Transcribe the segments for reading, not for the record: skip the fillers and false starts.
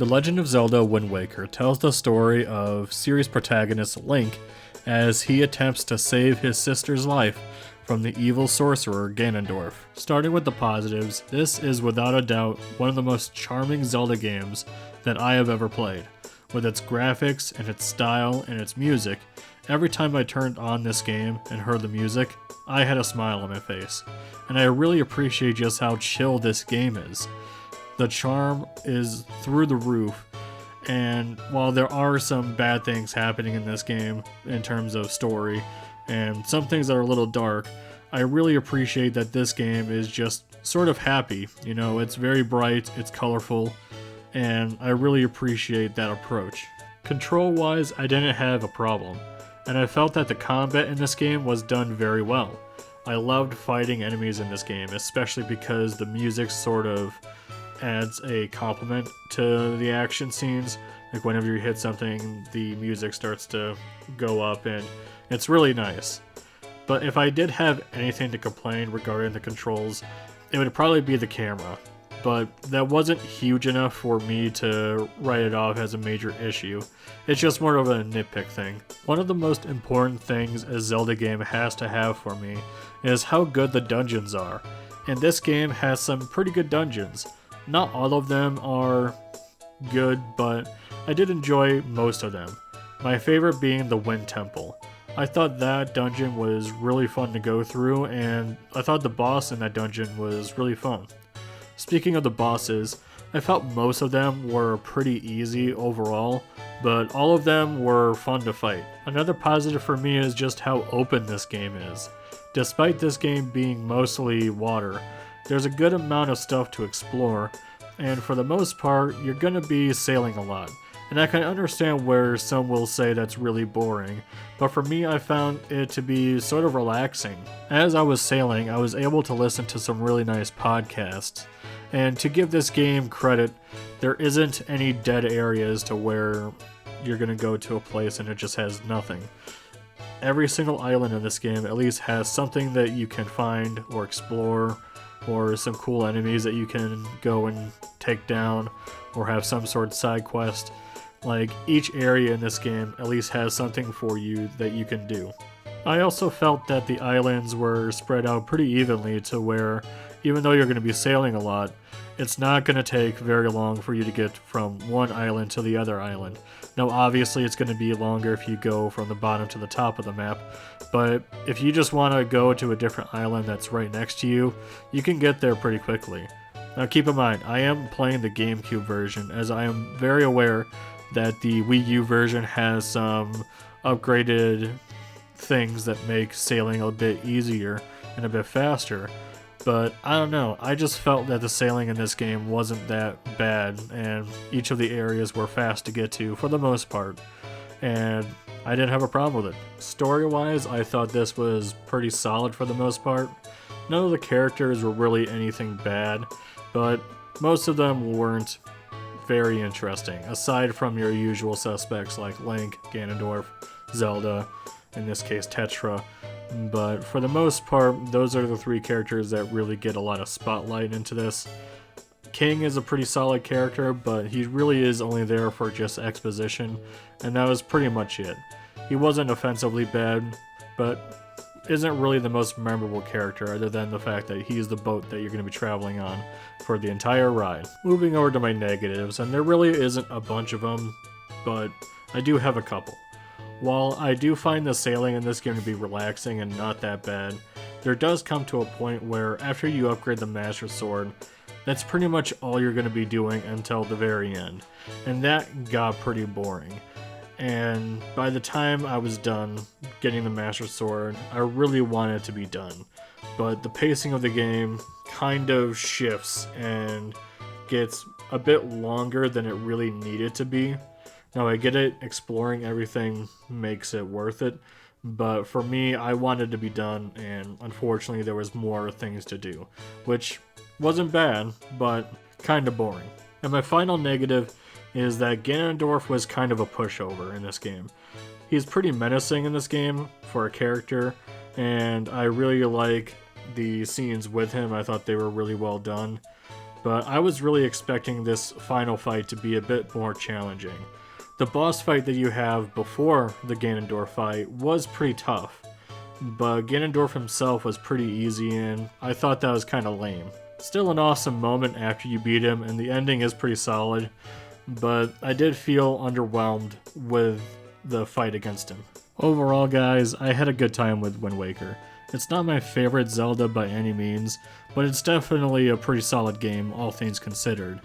The Legend of Zelda Wind Waker tells the story of series protagonist Link as he attempts to save his sister's life from the evil sorcerer Ganondorf. Starting with the positives, this is without a doubt one of the most charming Zelda games that I have ever played. With its graphics and its style and its music, every time I turned on this game and heard the music, I had a smile on my face. And I really appreciate just how chill this game is. The charm is through the roof, and while there are some bad things happening in this game in terms of story, and some things that are a little dark, I really appreciate that this game is just sort of happy. You know, it's very bright, it's colorful, and I really appreciate that approach. Control-wise, I didn't have a problem, and I felt that the combat in this game was done very well. I loved fighting enemies in this game, especially because the music sort of adds a complement to the action scenes. Like whenever you hit something, the music starts to go up, and it's really nice. But if I did have anything to complain regarding the controls, it would probably be the camera. But that wasn't huge enough for me to write it off as a major issue. It's just more of a nitpick thing. One of the most important things a Zelda game has to have for me is how good the dungeons are. And this game has some pretty good dungeons. Not all of them are good, but I did enjoy most of them. My favorite being the Wind Temple. I thought that dungeon was really fun to go through, and I thought the boss in that dungeon was really fun. Speaking of the bosses, I felt most of them were pretty easy overall, but all of them were fun to fight. Another positive for me is just how open this game is. Despite this game being mostly water, there's a good amount of stuff to explore, and for the most part, you're gonna be sailing a lot. And I can understand where some will say that's really boring, but for me I found it to be sort of relaxing. As I was sailing, I was able to listen to some really nice podcasts, and to give this game credit, there isn't any dead areas to where you're gonna go to a place and it just has nothing. Every single island in this game at least has something that you can find or explore, or some cool enemies that you can go and take down, or have some sort of side quest. Like, each area in this game at least has something for you that you can do. I also felt that the islands were spread out pretty evenly to where, even though you're going to be sailing a lot, it's not going to take very long for you to get from one island to the other island. Now obviously it's going to be longer if you go from the bottom to the top of the map, but if you just want to go to a different island that's right next to you, you can get there pretty quickly. Now keep in mind, I am playing the GameCube version, as I am very aware that the Wii U version has some upgraded things that make sailing a bit easier and a bit faster. But I don't know, I just felt that the sailing in this game wasn't that bad, and each of the areas were fast to get to for the most part, and I didn't have a problem with it. Story-wise, I thought this was pretty solid for the most part. None of the characters were really anything bad, but most of them weren't very interesting, aside from your usual suspects like Link, Ganondorf, Zelda, in this case Tetra. But for the most part, those are the three characters that really get a lot of spotlight into this. King is a pretty solid character, but he really is only there for just exposition, and that was pretty much it. He wasn't offensively bad, but isn't really the most memorable character other than the fact that he's the boat that you're going to be traveling on for the entire ride. Moving over to my negatives, and there really isn't a bunch of them, but I do have a couple. While I do find the sailing in this game to be relaxing and not that bad, there does come to a point where after you upgrade the Master Sword, that's pretty much all you're going to be doing until the very end, and that got pretty boring. And by the time I was done getting the Master Sword, I really wanted it to be done. But the pacing of the game kind of shifts and gets a bit longer than it really needed to be. Now I get it, exploring everything makes it worth it, but for me, I wanted to be done, and unfortunately there was more things to do, which wasn't bad, but kind of boring. And my final negative is that Ganondorf was kind of a pushover in this game. He's pretty menacing in this game for a character, and I really like the scenes with him. I thought they were really well done. but I was really expecting this final fight to be a bit more challenging. The boss fight that you have before the Ganondorf fight was pretty tough, but Ganondorf himself was pretty easy and I thought that was kind of lame. Still an awesome moment after you beat him, and the ending is pretty solid, but I did feel underwhelmed with the fight against him. Overall, guys, I had a good time with Wind Waker. It's not my favorite Zelda by any means, but it's definitely a pretty solid game, all things considered.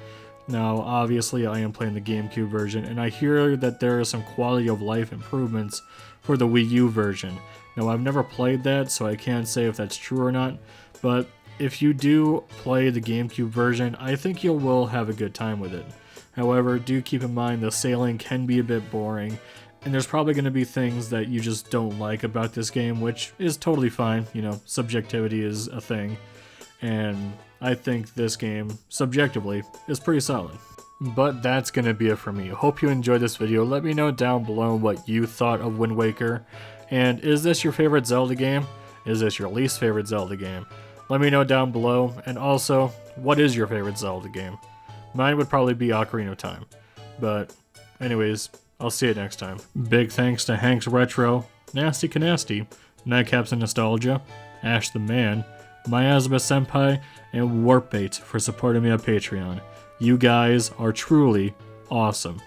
Now, obviously, I am playing the GameCube version, and I hear that there are some quality of life improvements for the Wii U version. Now, I've never played that, so I can't say if that's true or not, but if you do play the GameCube version, I think you will have a good time with it. However, do keep in mind the sailing can be a bit boring, and there's probably going to be things that you just don't like about this game, which is totally fine. You know, subjectivity is a thing, and I think this game, subjectively, is pretty solid. But that's going to be it for me. Hope you enjoyed this video. Let me know down below what you thought of Wind Waker, and is this your favorite Zelda game? Is this your least favorite Zelda game? Let me know down below, and also, what is your favorite Zelda game? Mine would probably be Ocarina of Time. But, anyways, I'll see you next time. Big thanks to Hanks Retro, Nasty Canasty, Nightcaps and Nostalgia, Ash the Man, Miasma Senpai, and Warpbait for supporting me on Patreon. You guys are truly awesome.